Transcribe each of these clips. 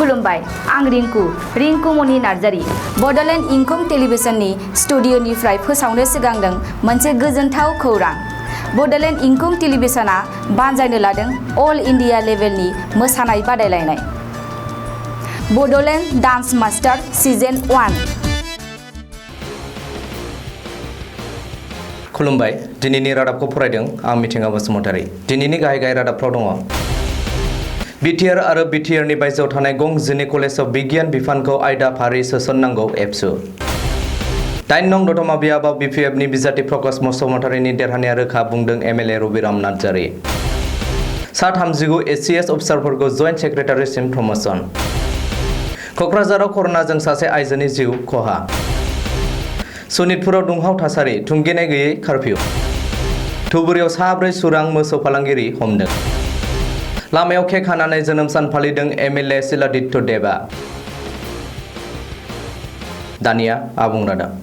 खुलुमबाय आं रिंकु मनि नार्जारी बड'लेण्ड इंखं टेलिभिजननि स्टुडिअ'निफ्राय फोसावनो सिगांदों मोनसे गोजोनथाव खौरां। बड'लेण्ड इंखं टेलिभिजनआ बानजायनो लादों अल इन्डिया लेभेलनि मोसानाय बादायलायनाय बड'लेण्ड डान्स मास्टार सिजन 1। खुलुमबाय दिनैनि रादाबखौ फरायदों आं मिथिंगा बसुमतारी। दिनैनि गाहाय रादाबफ्राव दङ बिटिआर आरो बिटिआरनि बायजोआव थानाय गं 12 कलेजाव बिगियान बिफानखौ आयदा फारि सोसननांगौ एबसु। 8 नं दतमा बियाबाव बिपिएफनि बिजाथि प्रकाश बसुमतारीनि देरहानाया रोखा बुंदों एमएलए रबिराम नार्जारी। सा 39 एससीएस अफिसारफोरखौ जइन्ट सेक्रेटारिसिम प्रमोशन। क'क्राझाराव कर'नाजों सासे आइजोनि जिउ खहा। सनितपुराव दुंहाव थासारि थुंगेनाय गैयै कारफिउ। धुबुरियाव साब्रै सुरां मोसौ फालांगिरि हमदों। लामायाव केक हानानै जोनोम सान फालिदों एमएलए शिलादित्य देबा। दानिया आबुं रादाब।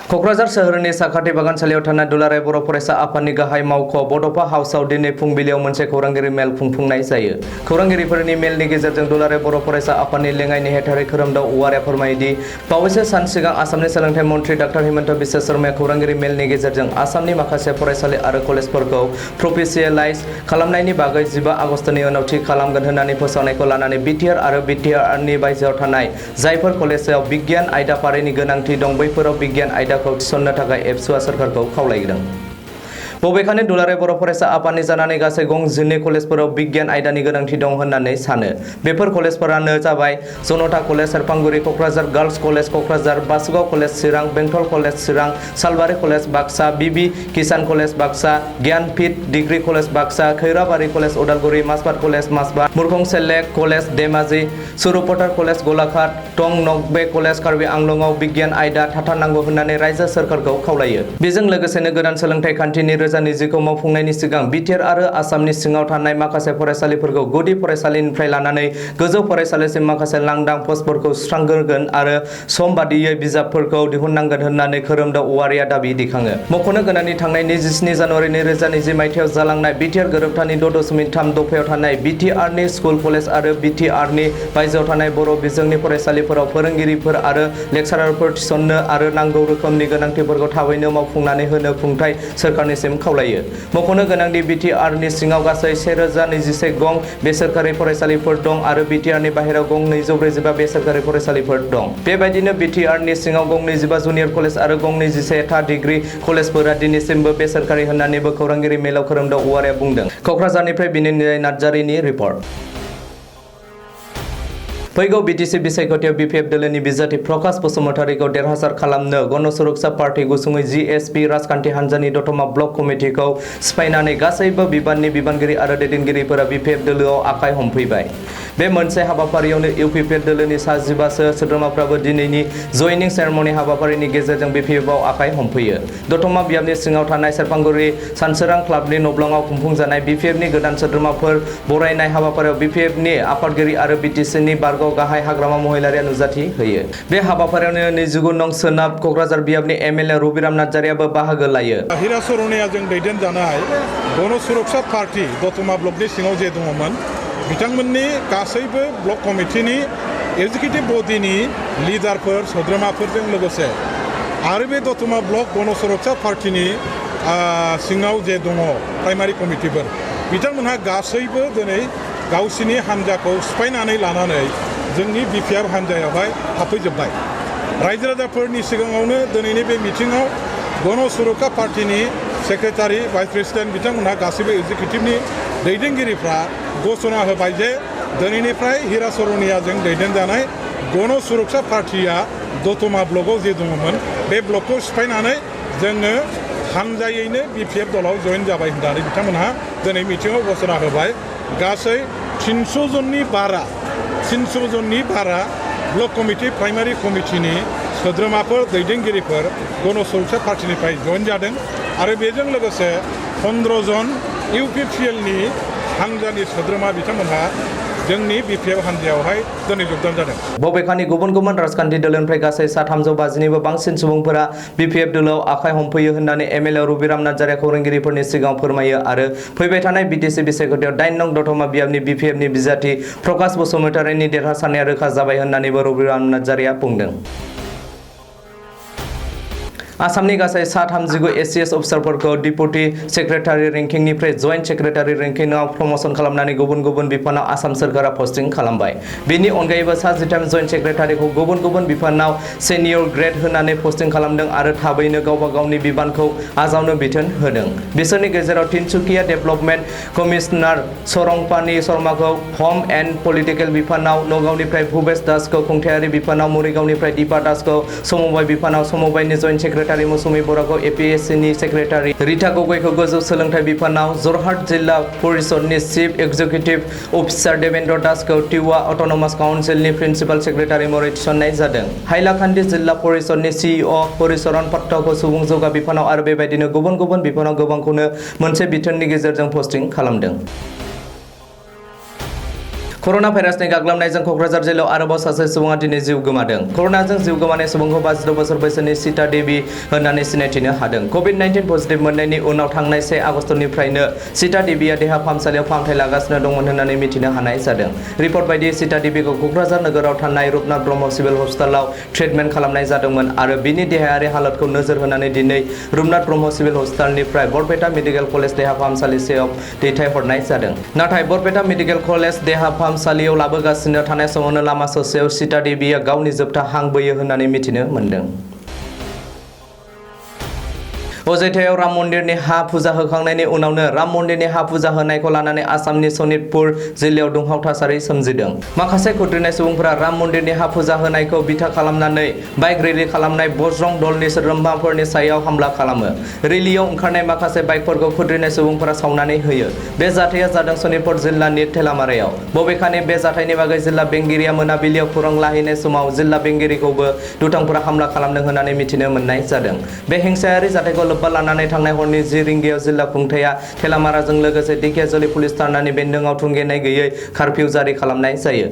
क'क्राझार सोहोरनि साखाथि बागानसालियाव थानाय दुलाराय बर' फरायसा आफादनि गाहाय मावख' बड'फा हाउसआव दिनै फुंबिलियाव मोनसे खौरांगिरि मेल खुंफुंनाय जायो। खौरांगिरिफोरनि मेलनि गेजेरजों दुलाराय बर' फरायसा आफादनि लेङाइ नेहाथारि खोरोमदाव औवारिया फोरमायोदि बावैसो सान सिगां आसामनि सोलोंथाइ मन्थ्रि डॉ हिमन्त बिश्व शर्माया खौरांगिरि मेलनि गेजेरजों आसामनि माखासे फरायसालि आरो कलेजफोरखौ प्रफेसियेलाइज खालामनायनि बागै 15 आगस्तनि उनाव थि खालामगोन होननानै फोसावनायखौ लानानै बिटिआर आरो बिटिआरनि बायजोआव थानाय जायफोर कलेजाव बिगियान आयदा फारिनि गोनांथि दं बैफोराव बिगियान आयदाखौ थिसननो थाखाय एबसुआ सोरखारखौ खावलायदों। बबेखानि दुलाराय बर' फरायसा आफादनि जानानै गासै गं 12 कलेजफोराव बिगियान आयदानि गोनांथि दं होननानै सानो। बेफोर कलेजफोरानो जाबाय Janata college Serfanguri, Kokrajhar girls college Kokrajhar, Basugaon college Chirang, Bengtol college Chirang, Salbari college Baksa, B B Kisan college Baksa, Gyanpeeth degree college Baksa, Khairabari college Udalguri, Mazbat college Mazbat, Murkongselek college Dhemaji, Sarupathar college Golaghat, टं नकबे कलेज कार्बि आंलंआव बिगियान आयदा थाथारनांगौ होननानै रायजो सोरखारखौ खावलायो। बेजों लोगोसेनो गोदान सोलोंथाइ खान्थिनि रोजा-निजिखौ मावफुंनायनि सिगां बिटिआर आरो आसामनि सिङाव थानाय माखासे फरायसालिफोरखौ गुदि फरायसालिनिफ्राय लानानै गोजौ फरायसालिसिम माखासे लांदां पस्टफोरखौ सुस्रांगोन आरो सम बादियै बिजाबफोरखौ दिहुननांगोन होननानै खोरोमदाव औवारिया दाबि दैखाङो। मख'नो गोनांदि थांनाय 27 जानुवारि 2020 मायथाइयाव जालांनाय बिटिआर गोरोबथानि 6.3 दफायाव थानाय बिटिआरनि स्कुल कलेज आरो बिटिआरनि बायजोआव थानाय बर' बिजोंनि फरायसालिफोराव फोरोंगिरिफोर आरो लेक्सारारफोर थिसननो आरो नांगौ रोखोमनि गोनांथिफोरखौ थाबैनो मावफुंनानै होनो खुंथाय सोरखारनिसिम खावलायो। मख'नो गोनांदि बिटिआरनि सिङाव गासै 1021 गं बेसरकारि फरायसालिफोर दं आरो बिटिआरनि बाहेरायाव गं 245 बेसरकारि फरायसालिफोर दं। बेबायदिनो बिटिआरनि सिङाव गं 25 जुनियर कलेज आरो गं 21 था डिग्री कलेजफोरा दिनैसिमबो बेसरकारि होननानैबो खौरांगिरि मेलाव खोरोमदाव औवारिया बुंदों। क'क्राझारनिफ्राय बिनिनय नार्जारीनि रिपर्ट। फैगौ बिटिसि बिसायख'थियाव बिपिएफ दोलोनि बिजाथि प्रकाश बसुमतारीखौ देरहासार खालामनो गण सुरक्षा पार्टी गुसुङै जिएसपि राजखान्थि हान्जानि दतमा ब्लक कमिटिखौ सिफायनानै गासैबो बिबाननि बिबानगिरि आरो दैदेनगिरिफोरा बिपिएफ दोलोआव आखाइ हमफैबाय। बे मोनसे हाबाफारियावनो इउपिपिएल दोलोनि सा 15 सोद्रोमाफ्राबो दिनैनि जयनिं सेरेमनि हाबाफारिनि गेजेरजों बिपिएफआव आखाइ हमफैयो। दतमा बियाबनि सिङाव थानाय सेरफांगुरि सानसोरां क्लाबनि नब्लङाव खुंफुंजानाय बिपिएफनि गोदान सोद्रोमाफोर बरायनाय हाबाफारियाव बिपिएफनि आफादगिरि आरो बिटिसिनि बारग' गाहाय हाग्रामा महिलारिया नुजाथि होयो। बे हाबाफारियावनो 29 नं सोनाब क'क्राझार बियाबनि एमएलए रबिराम नार्जारीआबो बाहागो लायो। हिरा सर'नियाजों दैदेनजानाय गण सुरक्षा पार्टी दतमा ब्लकनि सिङाव जे दङमोन बिथांमोननि गासैबो ब्लक कमिटिनि एक्जिकिउटिभ बडिनि लिडारफोर सोद्रोमाफोरजों लोगोसे आरो बे दतमा ब्लक गण सुरक्षा पार्टीनि सिङाव जे दङ प्राइमारि कमिटिफोर बिथांमोनहा गासैबो दिनै गावसिनि हान्जाखौ सिफायनानै लानानै जोंनि बिपिएफ हान्जायावहाय हाबफैजोब्बाय। रायजो राजाफोरनि सिगाङावनो दिनैनि बे मिटिङाव गण सुरक्षा पार्टीनि सेक्रेटारि भाइस प्रेसिडेन्ट बिथांमोनहा गासैबो एक्जिकिउटिभनि दैदेनगिरिफ्रा घोषणा होबाय जे दिनैनिफ्राय हिरा सर'नियाजों दैदेनजानाय गण सुरक्षा पार्टीया दतमा ब्लकआव जे दङमोन बे ब्लकखौ सिफायनानै जोङो हान्जायैनो बिपिएफ दलाव जइन जाबाय होननानै बिथांमोनहा दिनै मिटिङाव घोषणा होबाय। गासै 300 जननि बारा ब्लक कमिटि प्राइमारि कमिटिनि सोद्रोमाफोर दैदेनगिरिफोर गण सुरक्षा पार्टीनिफ्राय जइन जादों आरो बेजों लोगोसे 15 जन इउपिपिएलनि हान्जानि सोद्रोमा बिथांमोनहा जोंनि बिपिएफ हान्जायावहाय दिनै जगदान जादों। बबेखानि गुबुन गुबुन राजखान्थि दोलोनिफ्राय गासै सा 350निबो बांसिन सुबुंफोरा बिपिएफ दोलोआव आखाइ हमफैयो होननानै एमएलए रबिराम नार्जारिया खौरांगिरिफोरनि सिगाङाव फोरमायो आरो फैबाय थानाय बिटिसि बिसायख'थियाव 8 नं दतमा बियाबनि बिपिएफनि बिजाथि प्रकाश बसुमतारीनि देरहासारनाया रोखा जाबाय होननानैबो रबिराम नार्जारिया बुंदों। आसामनि गासै सा 39 एसिएस अफिसारफोरखौ डिपुटि सेक्रेटारि रेंकिंनिफ्राय जइन्ट सेक्रेटारि रेंकिंआव प्रमोशन खालामनानै गुबुन गुबुन बिफानाव आसाम सोरखारा पस्टिं खालामबाय। बेनि अनगायैबो सा 13 जइन्ट सेक्रेटारिखौ गुबुन गुबुन बिफानाव सेनियर ग्रेड होनानै पस्टिं खालामदों आरो थाबैनो गावबा गावनि बिबानखौ आजावनो बिथोन होदों। बिसोरनि गेजेराव तिनसुकिया डेभेलपमेन्ट कमिशनार सरंपानि शर्माखौ हम एन्ड पलिटिकेल बिफानाव, नगावनिफ्राय भुपेश दासखौ खुंथायारि बिफानाव, मरिगावनिफ्राय दीपा दासखौ समबाय बिफानाव, समबायनि जइन्ट सेक्रेटारि मौसुमी बराखौ एपिएससिनि सेक्रेटारि, रिता गगैखौ गोजौ सोलोंथाइ बिफानाव, जरहाट जिल्ला परिषदनि चिफ एक्जिकिउटिभ अफिसार देवेन्द्र दासखौ टिवा अट'नमास काउन्सिलनि प्रिन्सिपाल सेक्रेटारि महरै थिसननाय जादों। हाइलाकान्दि जिल्ला परिषदनि सिइअ हरिचरन पाठकखौ सुबुं जौगा बिफानाव आरो बेबायदिनो गुबुन गुबुन बिफानाव गोबांखौनो मोनसे बिथोननि गेजेरजों पस्टिं खालामदों। कर'ना भाइरासनि गाग्लोबनायजों क'क्राझार जिल्लायाव आरोबाव सासे सुबुङा दिनै जिउ गोमादों। कर'नाजों जिउ गोमानाय सुबुंखौ 52 बोसोर बैसोनि सीता देवी होननानै सिनायथिनो हादों। कभिड-19 पजिटिभ मोननायनि उनाव थांनाय 1 आगस्तनिफ्रायनो सीता देवीया देहा फाहामसालियाव फाहामथाय लागासिनो दंमोन होननानै मिथिनो हानाय जादों। रिपर्ट बायदियै सीता देवीखौ क'क्राझार नोगोराव थानाय रुपनाथ ब्रह्म सिभिल हस्पिटालाव ट्रिटमेन्ट खालामनाय जादोंमोन आरो बिनि देहायारि हालोदखौ नोजोर होनानै दिनै रुपनाथ ब्रह्म सिभिल हस्पिटालनिफ्राय बरपेटा मेडिकेल कलेज देहा फाहामसालिसिम दैथायहरनाय जादों। नाथाय बरपेटा मेडिकेल कलेज देहा फाहामसालियाव लाबोगासिनो थानाय समावनो लामा ससेयाव सीता देवीया गावनि जोबथा हां बोयो होननानै मिथिनो मोन्दों। अयोध्यायाव राम मन्दिरनि हा फुजा होखांनायनि उनावनो राम मन्दिरनि हा फुजा होनायखौ लानानै आसामनि सनितपुर जिल्लायाव दुंहाव थासारि सोमजिदों। माखासे खुद्रिनाय सुबुंफोरा राम मन्दिरनि हा फुजा होनायखौ बिथा खालामनानै बाइक रेलि खालामनाय बजरं दलनि सोद्रोमाफोरनि सायाव हामला खालामो। रेलियाव ओंखारनाय माखासे बाइकफोरखौ खुद्रिनाय सुबुंफोरा सावनानै होयो। बे जाथाया जादों सनितपुर जिल्लानि थेलामारायाव। बबेखानि बे जाथायनि बागै जिल्ला बेंगिरिया मोनाबिलियाव खौरां लाहैनाय समाव जिल्ला बेंगिरिखौबो दुथांफोरा हामला खालामदों होननानै मिथिनो मोननाय जादों। बे हिंसायारि जाथायखौ लोब्बा लानानै थांनाय हरनि 10 रिंगायाव जिल्ला खुंथाया थेलामाराजों लोगोसे दिखियाजुलि पुलिस थानानि बेन्दोंआव थुंगेनाय गैयै कारफिउ जारि खालामनाय जायो।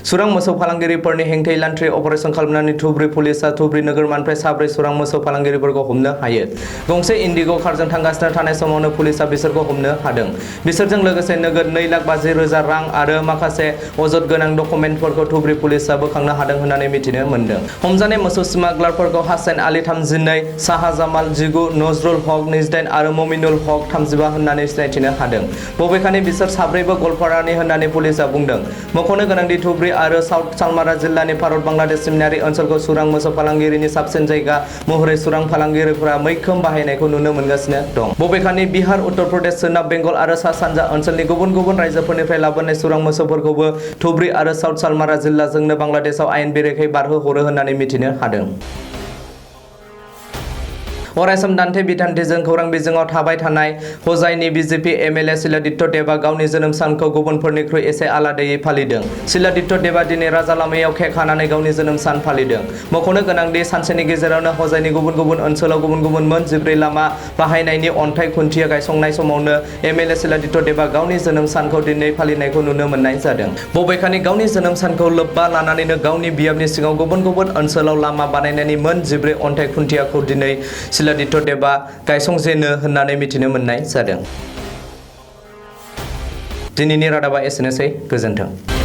सुरां मोसौ फालांगिरिफोरनि हेंथायै लान्थ्रि अपारेसन खालामनानै धुबरी पुलिसआ धुबरी नोगोरमानिफ्राय 4 सुरां मोसौ फालांगिरिफोरखौ हमनो हायो। गंसे इन्डिग' कारजों थांगासिनो थानाय समावनो पुलिसआ बिसोरखौ हमनो हादों। बिसोरजों लोगोसे नोगोद 2,50,000 रां आरो माखासे अजद गोनां डकुमेन्टफोरखौ धुबरी पुलिसआ बोखांनो हादों होननानै मिथिनो मोन्दों। हमजानाय मोसौ स्मागलारफोरखौ हासेन आली 32, साहा जामाल 19, नजरुल हक 28 आरो ममिनुल हक 35 होननानै सिनायथिनो हादों। बबेखानि बिसोर साब्रैबो गलपारानि होननानै पुलिसआ बुंदों। मख'नो गोनांदि धुबरी आरो साउथ सालमारा जिल्लानि भारत बांलादेश सिमनायारि ओनसोलखौ सुरां मोसौ फालांगिरिनि साबसिन जायगा महरै सुरां फालांगिरिफोरा मैखोम बाहायनायखौ नुनो मोनगासिनो दं। बबेखानि बिहार, उत्तर प्रदेश, सोनाब बेंगल आरो सा सानजा ओनसोलनि गुबुन गुबुन रायजोफोरनिफ्राय लाबोनाय सुरां मोसौफोरखौबो धुबरी आरो साउथ सालमारा जिल्लाजोंनो बांलादेशआव आयेन बेरेखायै बारहोहरो होननानै मिथिनो हादों। अरायसम दान्थे बिदान्थेजों खौरां बिजोङाव थाबाय थानाय हजाइनि बिजेपि एमएलए शिलादित्य देबआ गावनि जोनोम सानखौ गुबुनफोरनिख्रुइ एसे आलादायै फालिदों। शिलादित्य देबआ दिनै राजालामायाव केक हानानै गावनि जोनोम सान फालिदों। मख'नो गोनांदि सानसेनि गेजेरावनो हजाइनि गुबुन गुबुन ओनसोलाव गुबुन गुबुन मोन 14 लामा बाहायनायनि अन्थाइ खुन्थिया गायसंनाय समावनो एमएलए शिलादित्य देबआ गावनि जोनोम सानखौ दिनै फालिनायखौ नुनो मोननाय जादों। बबेखानि गावनि जोनोम सानखौ लोब्बा लानानैनो गावनि बियाबनि सिगाङाव गुबुन गुबुन ओनसोलाव लामा बानायनायनि मोन 14 अन्थाइ खुन्थियाखौ दिनै शिलादित्य देबआ गायसंजेनो होननानै मिथिनो मोननाय जादों। दिनैनि रादाबा एसेनोसै। गोजोन्थों।